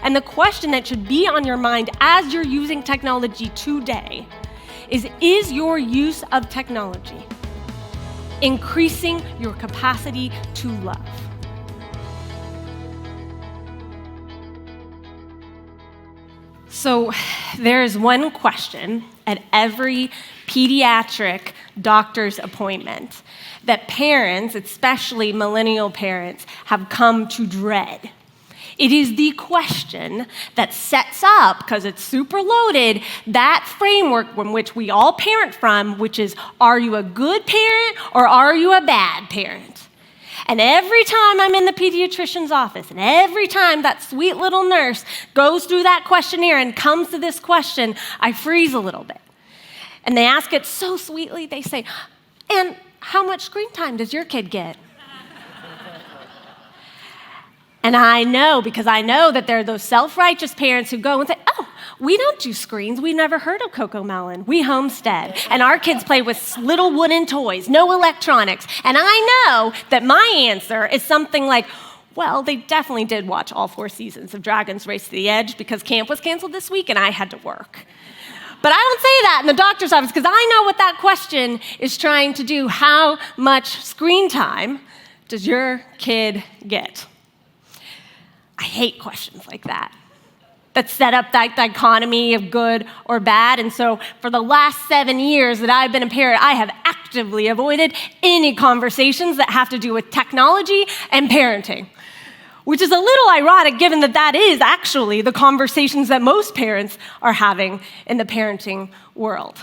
And the question that should be on your mind as you're using technology today is your use of technology increasing your capacity to love? So there's one question at every pediatric doctor's appointment that parents, especially millennial parents, have come to dread. It is the question that sets up, because it's super loaded, that framework from which we all parent from, which is, are you a good parent or are you a bad parent? And every time I'm in the pediatrician's office, and every time that sweet little nurse goes through that questionnaire and comes to this question, I freeze a little bit. And they ask it so sweetly, they say, and how much screen time does your kid get? And I know, because I know that there are those self-righteous parents who go and say, oh, we don't do screens. We've never heard of Coco Melon. We homestead. And our kids play with little wooden toys, no electronics. And I know that my answer is something like, well, they definitely did watch all 4 seasons of Dragon's Race to the Edge because camp was canceled this week and I had to work. But I don't say that in the doctor's office because I know what that question is trying to do. How much screen time does your kid get? I hate questions like that set up that dichotomy of good or bad. And so for the last 7 years that I've been a parent, I have actively avoided any conversations that have to do with technology and parenting, which is a little ironic given that that is actually the conversations that most parents are having in the parenting world.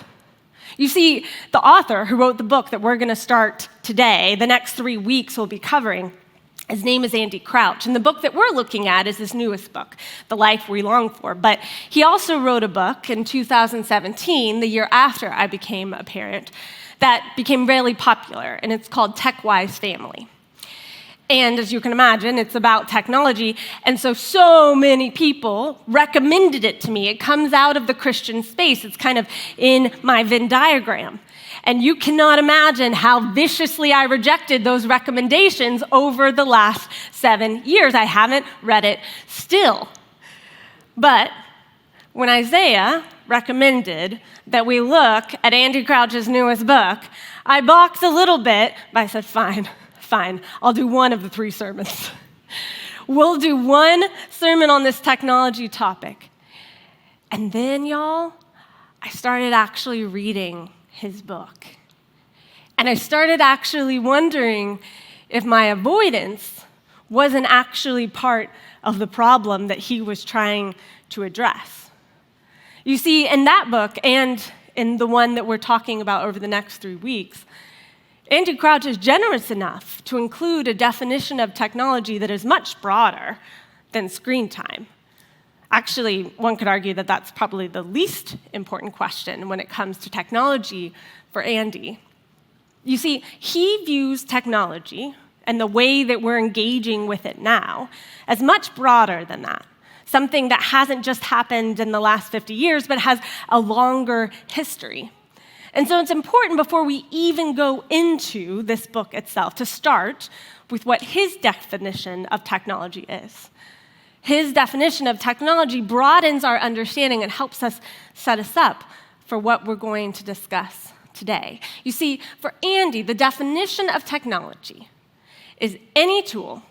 You see, the author who wrote the book that we're going to start today, the next 3 weeks we'll be covering, his name is Andy Crouch, and the book that we're looking at is his newest book, The Life We Long For. But he also wrote a book in 2017, the year after I became a parent, that became really popular, and it's called Tech-Wise Family. And as you can imagine, it's about technology, and so many people recommended it to me. It comes out of the Christian space. It's kind of in my Venn diagram. And you cannot imagine how viciously I rejected those recommendations over the last 7 years. I haven't read it still. But when Isaiah recommended that we look at Andy Crouch's newest book, I balked a little bit, but I said, fine, I'll do one of the 3 sermons. We'll do one sermon on this technology topic. And then, y'all, I started actually reading his book. And I started actually wondering if my avoidance wasn't actually part of the problem that he was trying to address. You see, in that book and in the one that we're talking about over the next 3 weeks, Andy Crouch is generous enough to include a definition of technology that is much broader than screen time. Actually, one could argue that that's probably the least important question when it comes to technology for Andy. You see, he views technology and the way that we're engaging with it now as much broader than that, something that hasn't just happened in the last 50 years, but has a longer history. And so it's important before we even go into this book itself to start with what his definition of technology is. His definition of technology broadens our understanding and helps us set us up for what we're going to discuss today. You see, for Andy, the definition of technology is any tool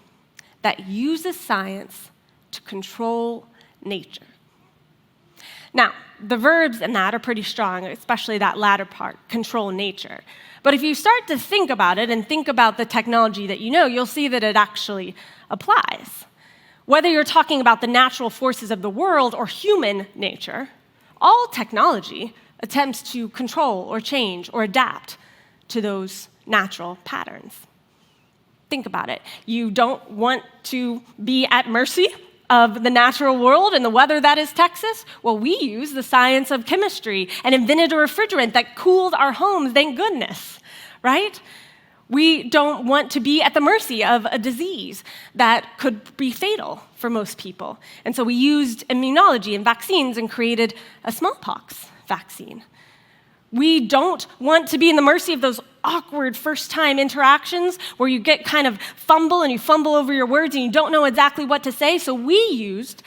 that uses science to control nature. Now, the verbs in that are pretty strong, especially that latter part, control nature. But if you start to think about it and think about the technology that you know, you'll see that it actually applies. Whether you're talking about the natural forces of the world or human nature, all technology attempts to control or change or adapt to those natural patterns. Think about it. You don't want to be at mercy of the natural world and the weather that is Texas? Well, we use the science of chemistry and invented a refrigerant that cooled our homes, thank goodness, right? We don't want to be at the mercy of a disease that could be fatal for most people. And so we used immunology and vaccines and created a smallpox vaccine. We don't want to be in the mercy of those awkward first-time interactions where you get kind of fumble and you fumble over your words and you don't know exactly what to say. So we used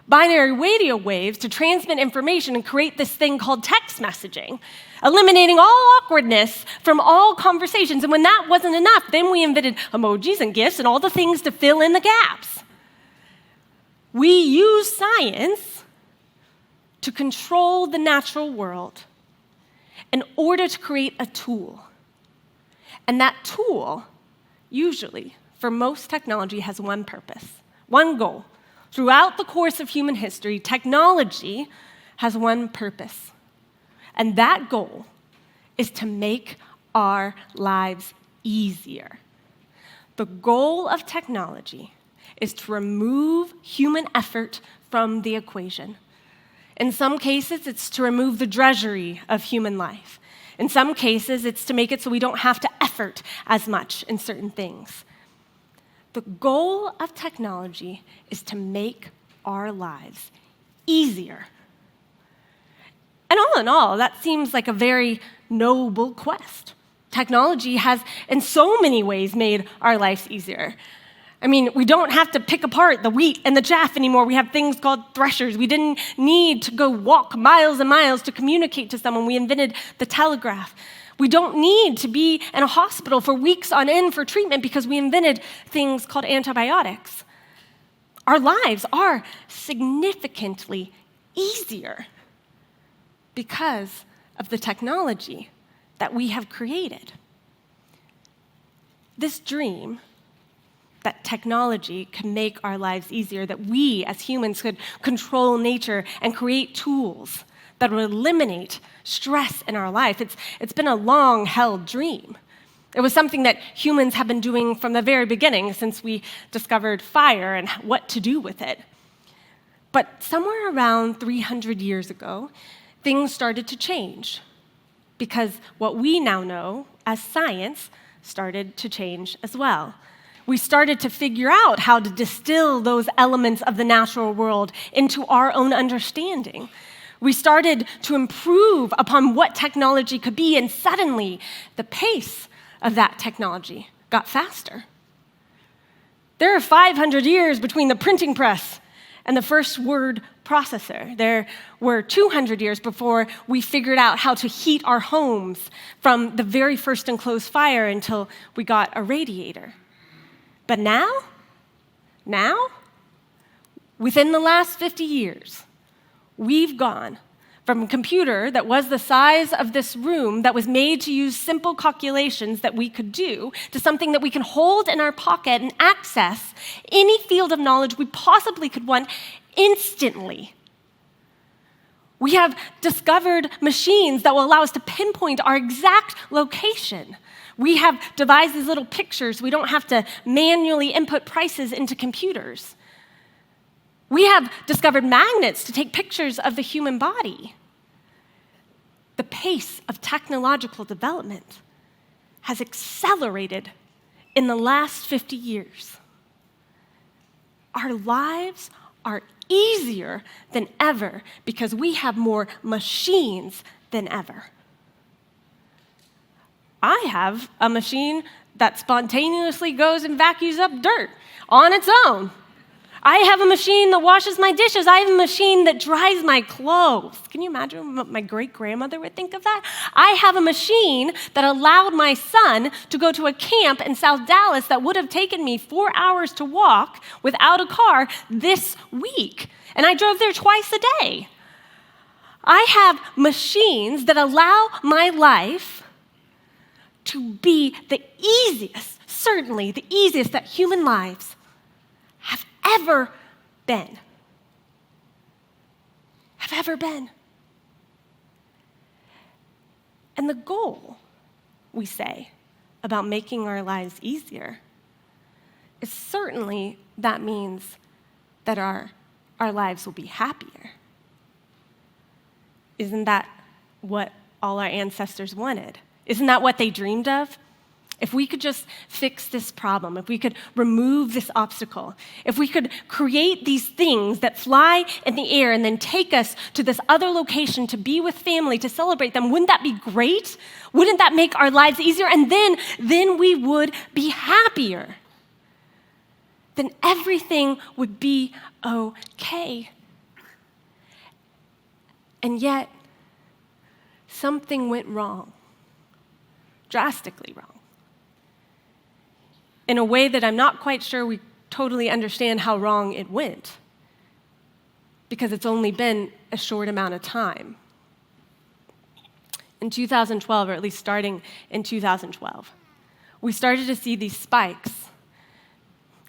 binary radio waves to transmit information and create this thing called text messaging, eliminating all awkwardness from all conversations. And when that wasn't enough, then we invented emojis and GIFs and all the things to fill in the gaps. We use science to control the natural world in order to create a tool. And that tool, usually, for most technology, has one purpose, one goal. Throughout the course of human history, technology has one purpose. And that goal is to make our lives easier. The goal of technology is to remove human effort from the equation. In some cases, it's to remove the drudgery of human life. In some cases, it's to make it so we don't have to effort as much in certain things. The goal of technology is to make our lives easier. And all in all, that seems like a very noble quest. Technology has, in so many ways, made our lives easier. I mean, we don't have to pick apart the wheat and the chaff anymore. We have things called threshers. We didn't need to go walk miles and miles to communicate to someone. We invented the telegraph. We don't need to be in a hospital for weeks on end for treatment because we invented things called antibiotics. Our lives are significantly easier because of the technology that we have created. This dream that technology can make our lives easier, that we as humans could control nature and create tools that would eliminate stress in our life. It's been a long-held dream. It was something that humans have been doing from the very beginning, since we discovered fire and what to do with it. But somewhere around 300 years ago, things started to change, because what we now know as science started to change as well. We started to figure out how to distill those elements of the natural world into our own understanding. We started to improve upon what technology could be, and suddenly the pace of that technology got faster. There are 500 years between the printing press and the first word processor. There were 200 years before we figured out how to heat our homes from the very first enclosed fire until we got a radiator. But now, within the last 50 years, we've gone from a computer that was the size of this room, that was made to use simple calculations that we could do, to something that we can hold in our pocket and access any field of knowledge we possibly could want instantly. We have discovered machines that will allow us to pinpoint our exact location. We have devised these little pictures. We don't have to manually input prices into computers. We have discovered magnets to take pictures of the human body. The pace of technological development has accelerated in the last 50 years. Our lives are easier than ever because we have more machines than ever. I have a machine that spontaneously goes and vacuums up dirt on its own. I have a machine that washes my dishes. I have a machine that dries my clothes. Can you imagine what my great-grandmother would think of that? I have a machine that allowed my son to go to a camp in South Dallas that would have taken me 4 hours to walk without a car this week. And I drove there twice a day. I have machines that allow my life to be the easiest, certainly the easiest that human lives have ever been. Have ever been. And the goal, we say, about making our lives easier is certainly that means that our lives will be happier. Isn't that what all our ancestors wanted? Isn't that what they dreamed of? If we could just fix this problem, if we could remove this obstacle, if we could create these things that fly in the air and then take us to this other location to be with family, to celebrate them, wouldn't that be great? Wouldn't that make our lives easier? And then we would be happier. Then everything would be okay. And yet, something went wrong, drastically wrong, in a way that I'm not quite sure we totally understand how wrong it went, because it's only been a short amount of time. In 2012, or at least starting in 2012, we started to see these spikes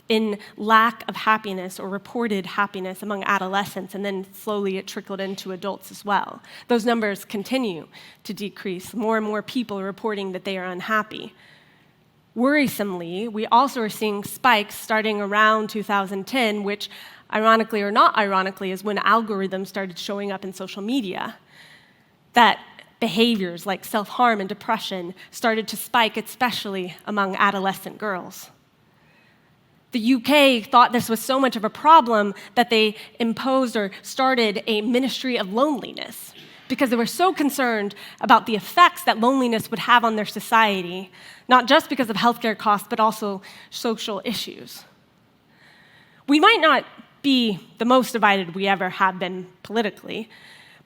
in lack of happiness or reported happiness among adolescents, and then slowly it trickled into adults as well. Those numbers continue to decrease. More and more people are reporting that they are unhappy. Worrisomely, we also are seeing spikes starting around 2010, which, ironically or not ironically, is when algorithms started showing up in social media. That behaviors like self-harm and depression started to spike, especially among adolescent girls. The UK thought this was so much of a problem that they imposed or started a ministry of loneliness because they were so concerned about the effects that loneliness would have on their society, not just because of healthcare costs, but also social issues. We might not be the most divided we ever have been politically,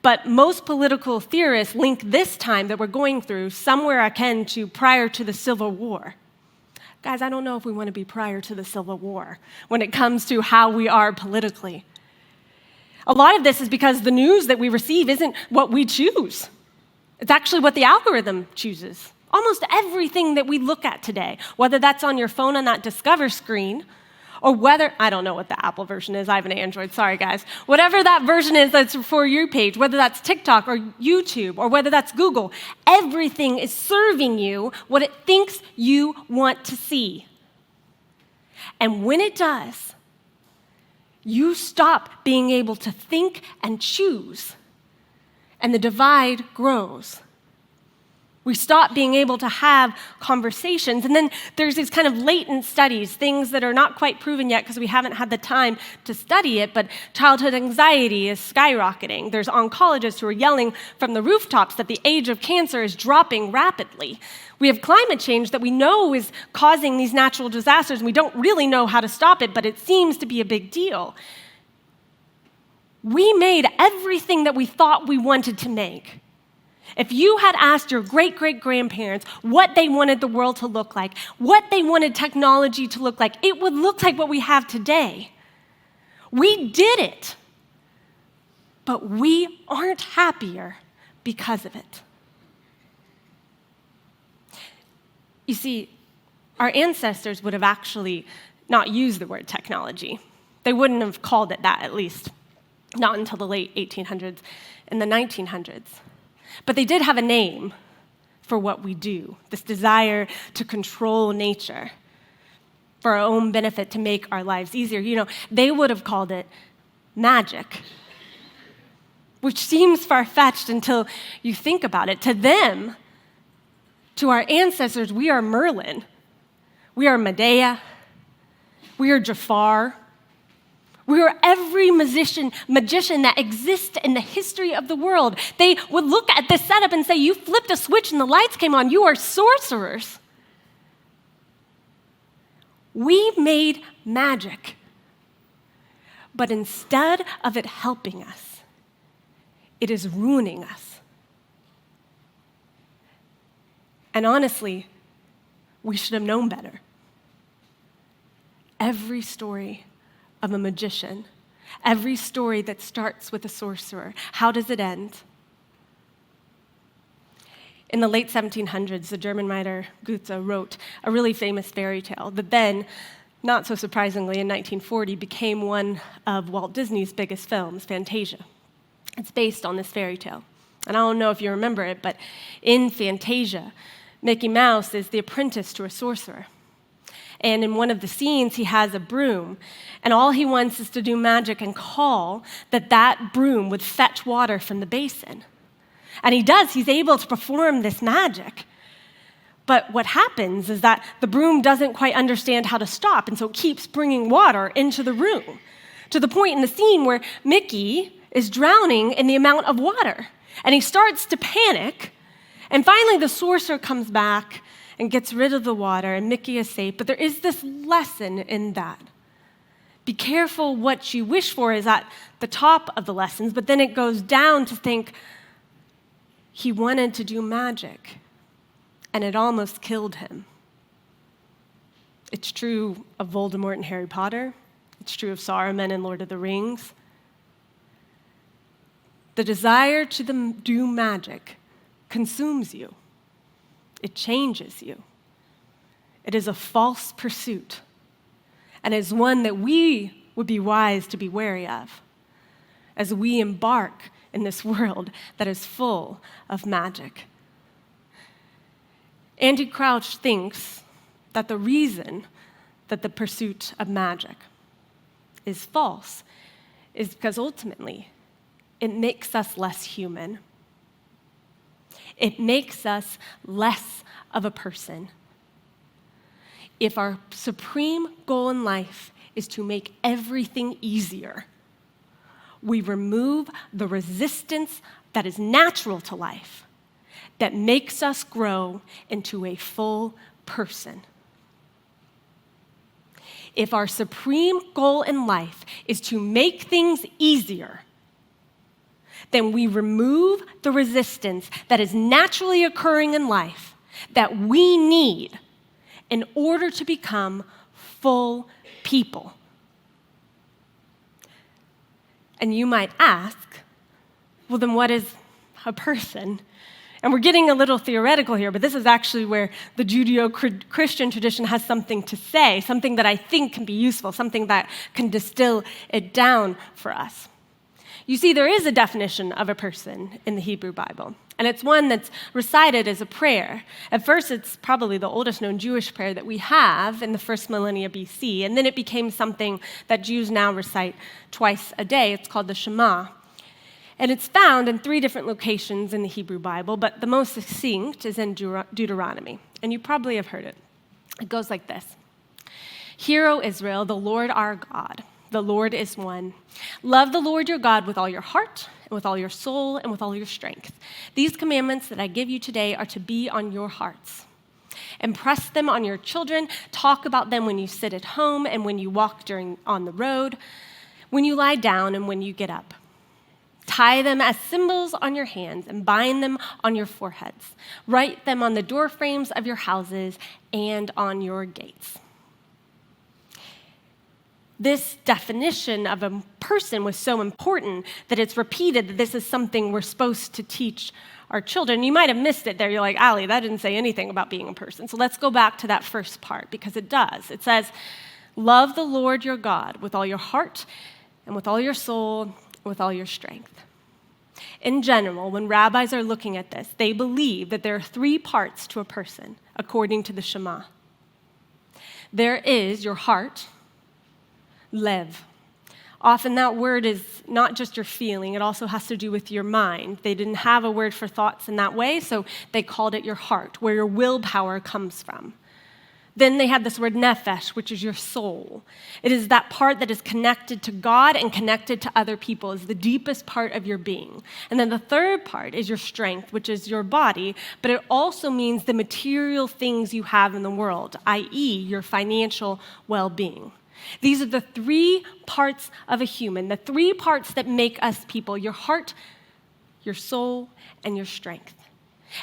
but most political theorists link this time that we're going through somewhere akin to prior to the Civil War. Guys, I don't know if we want to be prior to the Civil War when it comes to how we are politically. A lot of this is because the news that we receive isn't what we choose. It's actually what the algorithm chooses. Almost everything that we look at today, whether that's on your phone on that Discover screen, or whether, I don't know what the Apple version is, I have an Android, sorry guys. Whatever that version is that's for your page, whether that's TikTok or YouTube or whether that's Google, everything is serving you what it thinks you want to see. And when it does, you stop being able to think and choose, and the divide grows. We stop being able to have conversations. And then there's these kind of latent studies, things that are not quite proven yet because we haven't had the time to study it, but childhood anxiety is skyrocketing. There's oncologists who are yelling from the rooftops that the age of cancer is dropping rapidly. We have climate change that we know is causing these natural disasters, and we don't really know how to stop it, but it seems to be a big deal. We made everything that we thought we wanted to make. If you had asked your great-great-grandparents what they wanted the world to look like, what they wanted technology to look like, it would look like what we have today. We did it, but we aren't happier because of it. You see, our ancestors would have actually not used the word technology. They wouldn't have called it that, at least, not until the late 1800s and the 1900s. But they did have a name for what we do, this desire to control nature for our own benefit, to make our lives easier. You know, they would have called it magic, which seems far-fetched until you think about it. To them, to our ancestors, we are Merlin, we are Medea, we are Jafar, we are every magician that exists in the history of the world. They would look at this setup and say, you flipped a switch and the lights came on. You are sorcerers. We made magic. But instead of it helping us, it is ruining us. And honestly, we should have known better. Every story of a magician, every story that starts with a sorcerer, how does it end? In the late 1700s, the German writer Goethe wrote a really famous fairy tale that then, not so surprisingly, in 1940 became one of Walt Disney's biggest films, Fantasia. It's based on this fairy tale. And I don't know if you remember it, but in Fantasia, Mickey Mouse is the apprentice to a sorcerer. And in one of the scenes, he has a broom, and all he wants is to do magic and call that broom would fetch water from the basin. And he does, he's able to perform this magic. But what happens is that the broom doesn't quite understand how to stop, and so it keeps bringing water into the room, to the point in the scene where Mickey is drowning in the amount of water. And he starts to panic, and finally the sorcerer comes back and gets rid of the water, and Mickey is safe. But there is this lesson in that. Be careful what you wish for is at the top of the lessons, but then it goes down to think he wanted to do magic, and it almost killed him. It's true of Voldemort and Harry Potter. It's true of Saruman and Lord of the Rings. The desire to do magic consumes you. It changes you. It is a false pursuit, and is one that we would be wise to be wary of as we embark in this world that is full of magic. Andy Crouch thinks that the reason that the pursuit of magic is false is because ultimately it makes us less human. It makes us less of a person. If our supreme goal in life is to make everything easier, we remove the resistance that is natural to life, that makes us grow into a full person. If our supreme goal in life is to make things easier, then we remove the resistance that is naturally occurring in life that we need in order to become full people. And you might ask, well, then what is a person? And we're getting a little theoretical here, but this is actually where the Judeo-Christian tradition has something to say, something that I think can be useful, something that can distill it down for us. You see, there is a definition of a person in the Hebrew Bible, and it's one that's recited as a prayer. At first, it's probably the oldest known Jewish prayer that we have in the first millennia BC, and then it became something that Jews now recite twice a day. It's called the Shema. And it's found in 3 different locations in the Hebrew Bible, but the most succinct is in Deuteronomy, and you probably have heard it. It goes like this: Hear, O Israel, the Lord our God, the Lord is one. Love the Lord your God with all your heart, and with all your soul, and with all your strength. These commandments that I give you today are to be on your hearts. Impress them on your children. Talk about them when you sit at home and when you walk on the road, when you lie down and when you get up. Tie them as symbols on your hands and bind them on your foreheads. Write them on the doorframes of your houses and on your gates. This definition of a person was so important that it's repeated that this is something we're supposed to teach our children. You might have missed it there. You're like, Allie, that didn't say anything about being a person. So let's go back to that first part because it does. It says, love the Lord your God with all your heart and with all your soul, with all your strength. In general, when rabbis are looking at this, they believe that there are 3 parts to a person, according to the Shema. There is your heart, lev. Often that word is not just your feeling, it also has to do with your mind. They didn't have a word for thoughts in that way, so they called it your heart, where your willpower comes from. Then they have this word nephesh, which is your soul. It is that part that is connected to God and connected to other people, is the deepest part of your being. And then the third part is your strength, which is your body, but it also means the material things you have in the world, i.e. your financial well-being. These are the 3 parts of a human, the 3 parts that make us people: your heart, your soul, and your strength.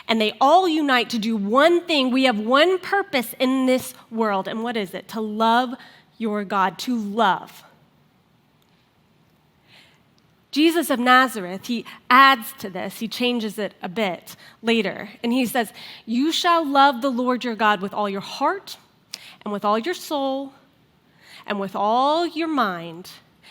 And they all unite to do one thing. We have one purpose in this world. And what is it? To love your God, to love. Jesus of Nazareth, he adds to this. He changes it a bit later. And he says, you shall love the Lord your God with all your heart and with all your soul and with all your mind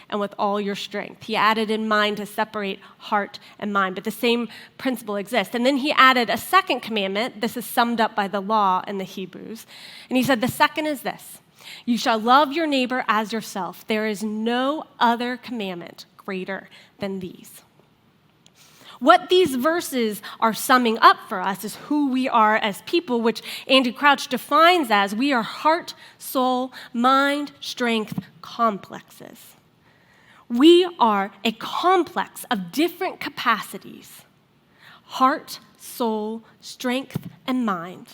and with all your strength. He added in mind to separate heart and mind, but the same principle exists. And then he added a second commandment. This is summed up by the law in the Hebrews. And he said, the second is this: you shall love your neighbor as yourself. There is no other commandment greater than these. What these verses are summing up for us is who we are as people, which Andy Crouch defines as we are heart, soul, mind, strength complexes. We are a complex of different capacities: heart, soul, strength, and mind,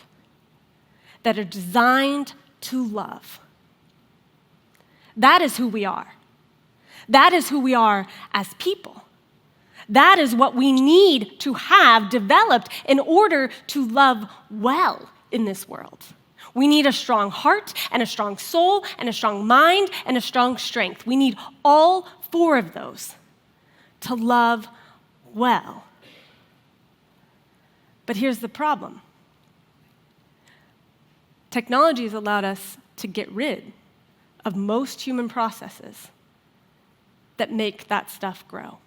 that are designed to love. That is who we are. That is who we are as people. That is what we need to have developed in order to love well in this world. We need a strong heart and a strong soul and a strong mind and a strong strength. We need all four of those to love well. But here's the problem. Technology has allowed us to get rid of most human processes that make that stuff grow.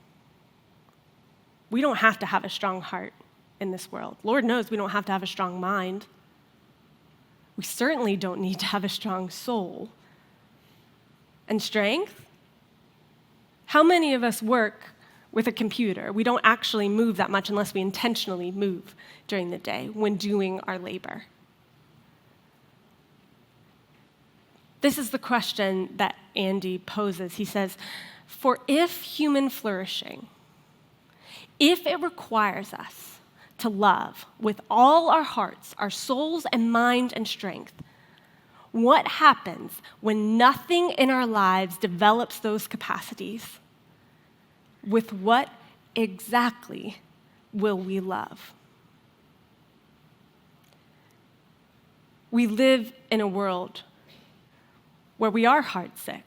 We don't have to have a strong heart in this world. Lord knows we don't have to have a strong mind. We certainly don't need to have a strong soul. And strength? How many of us work with a computer? We don't actually move that much unless we intentionally move during the day when doing our labor. This is the question that Andy poses. He says, for if human flourishing, if it requires us to love with all our hearts, our souls and mind and strength, what happens when nothing in our lives develops those capacities? With what exactly will we love? We live in a world where we are heartsick.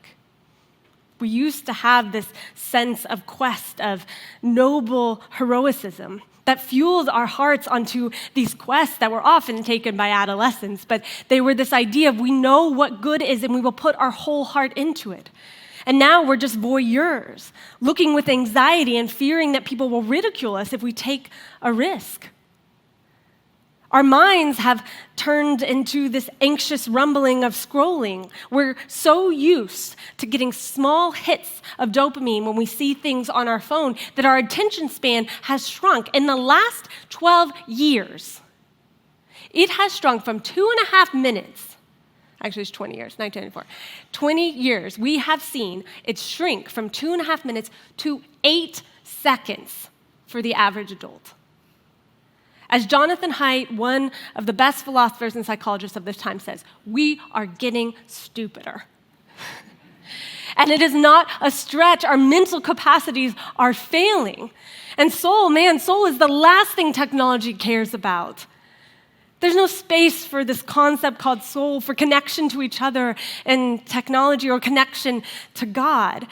We used to have this sense of quest, of noble heroicism that fueled our hearts onto these quests that were often taken by adolescents, but they were this idea of we know what good is and we will put our whole heart into it. And now we're just voyeurs, looking with anxiety and fearing that people will ridicule us if we take a risk. Our minds have turned into this anxious rumbling of scrolling. We're so used to getting small hits of dopamine when we see things on our phone that our attention span has shrunk. In the last 12 years, it has shrunk from 2.5 minutes. Actually, it's 20 years, 1994. 20 years, we have seen it shrink from 2.5 minutes to 8 seconds for the average adult. As Jonathan Haidt, one of the best philosophers and psychologists of this time, says, we are getting stupider. And it is not a stretch. Our mental capacities are failing. And soul is the last thing technology cares about. There's no space for this concept called soul, for connection to each other and technology or connection to God.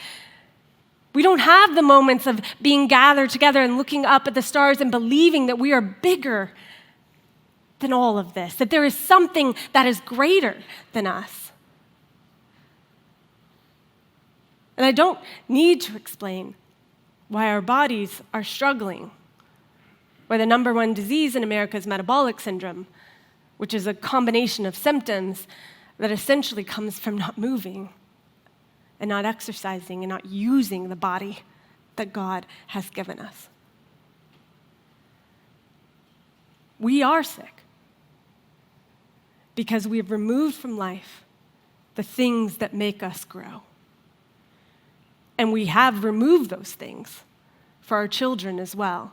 We don't have the moments of being gathered together and looking up at the stars and believing that we are bigger than all of this, that there is something that is greater than us. And I don't need to explain why our bodies are struggling, why the number one disease in America is metabolic syndrome, which is a combination of symptoms that essentially comes from not moving and not exercising and not using the body that God has given us. We are sick because we have removed from life the things that make us grow. And we have removed those things for our children as well.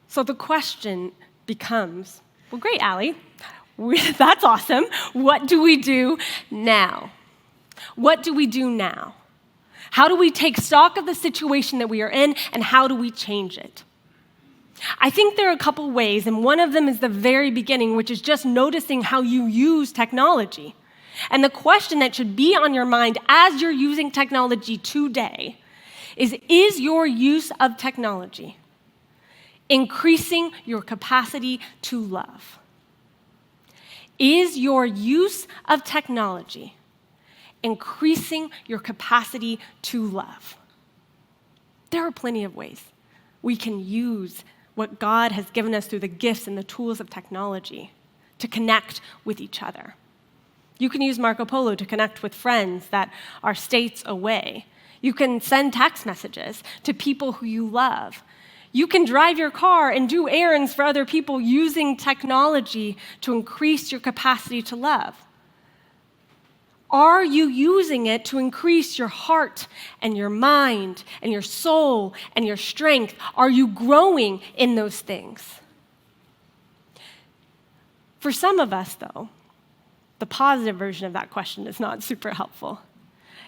So the question becomes, well, great, Allie. That's awesome. What do we do now? What do we do now? How do we take stock of the situation that we are in, and how do we change it? I think there are a couple ways, and one of them is the very beginning, which is just noticing how you use technology. And the question that should be on your mind as you're using technology today is your use of technology increasing your capacity to love? Is your use of technology increasing your capacity to love? There are plenty of ways we can use what God has given us through the gifts and the tools of technology to connect with each other. You can use Marco Polo to connect with friends that are states away. You can send text messages to people who you love. You can drive your car and do errands for other people using technology to increase your capacity to love. Are you using it to increase your heart and your mind and your soul and your strength? Are you growing in those things? For some of us, though, the positive version of that question is not super helpful.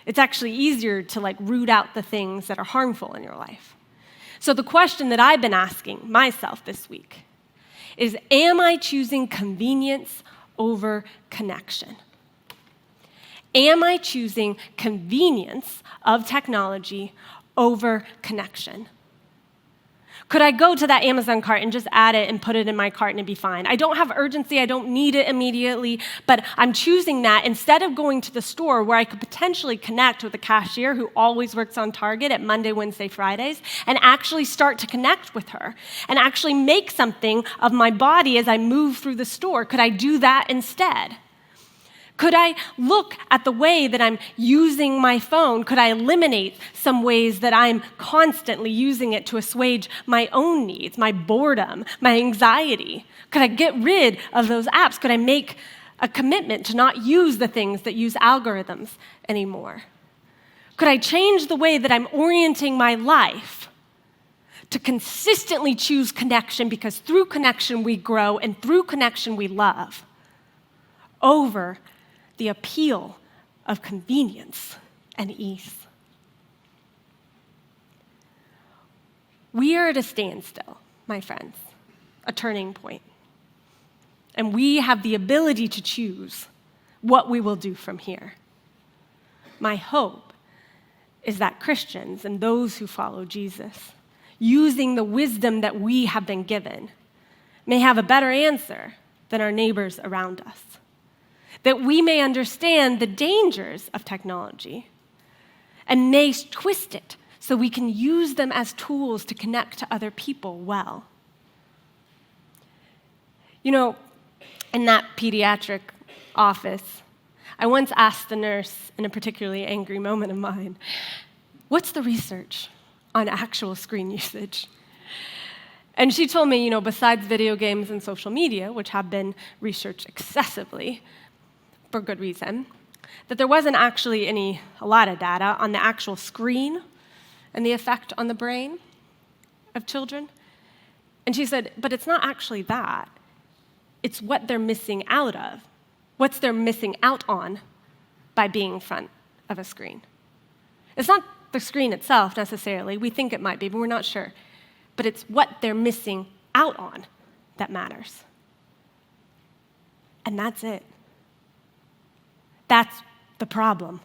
It's actually easier to root out the things that are harmful in your life. So the question that I've been asking myself this week is, am I choosing convenience over connection? Am I choosing convenience of technology over connection? Could I go to that Amazon cart and just add it and put it in my cart and it'd be fine? I don't have urgency, I don't need it immediately, but I'm choosing that instead of going to the store where I could potentially connect with a cashier who always works on Target at Monday, Wednesday, Fridays, and actually start to connect with her and actually make something of my body as I move through the store. Could I do that instead? Could I look at the way that I'm using my phone? Could I eliminate some ways that I'm constantly using it to assuage my own needs, my boredom, my anxiety? Could I get rid of those apps? Could I make a commitment to not use the things that use algorithms anymore? Could I change the way that I'm orienting my life to consistently choose connection, because through connection we grow and through connection we love, over the appeal of convenience and ease? We are at a standstill, my friends, a turning point. And we have the ability to choose what we will do from here. My hope is that Christians and those who follow Jesus, using the wisdom that we have been given, may have a better answer than our neighbors around us. That we may understand the dangers of technology and may twist it so we can use them as tools to connect to other people well. You know, in that pediatric office, I once asked the nurse in a particularly angry moment of mine, what's the research on actual screen usage? And she told me, besides video games and social media, which have been researched excessively, for good reason, that there wasn't actually a lot of data on the actual screen and the effect on the brain of children. And she said, but it's not actually that. It's what they're missing out of. What's they're missing out on by being in front of a screen. It's not the screen itself necessarily. We think it might be, but we're not sure. But it's what they're missing out on that matters. And that's it. That's the problem.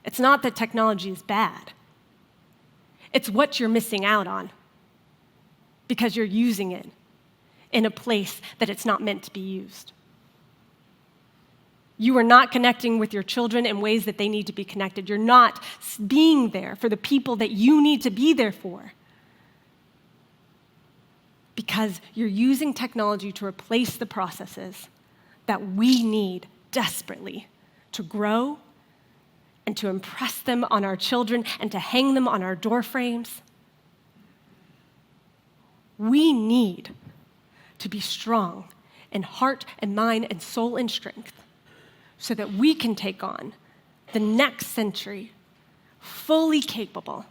It's not that technology is bad. It's what you're missing out on because you're using it in a place that it's not meant to be used. You are not connecting with your children in ways that they need to be connected. You're not being there for the people that you need to be there for because you're using technology to replace the processes that we need desperately to grow and to impress them on our children and to hang them on our door frames. We need to be strong in heart and mind and soul and strength so that we can take on the next century fully capable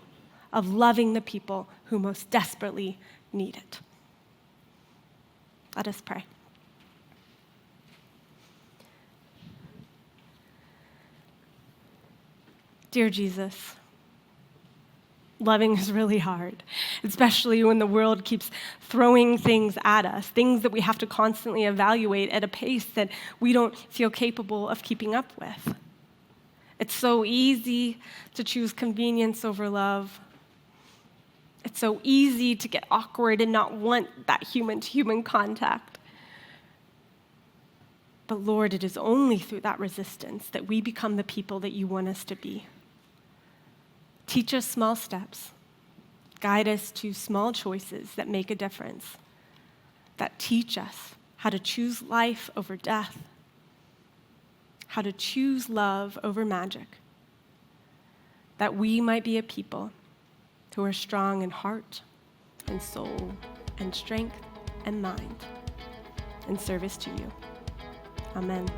of loving the people who most desperately need it. Let us pray. Dear Jesus, loving is really hard, especially when the world keeps throwing things at us, things that we have to constantly evaluate at a pace that we don't feel capable of keeping up with. It's so easy to choose convenience over love. It's so easy to get awkward and not want that human-to-human contact. But Lord, it is only through that resistance that we become the people that you want us to be. Teach us small steps. Guide us to small choices that make a difference, that teach us how to choose life over death, how to choose love over magic, that we might be a people who are strong in heart and soul and strength and mind in service to you. Amen.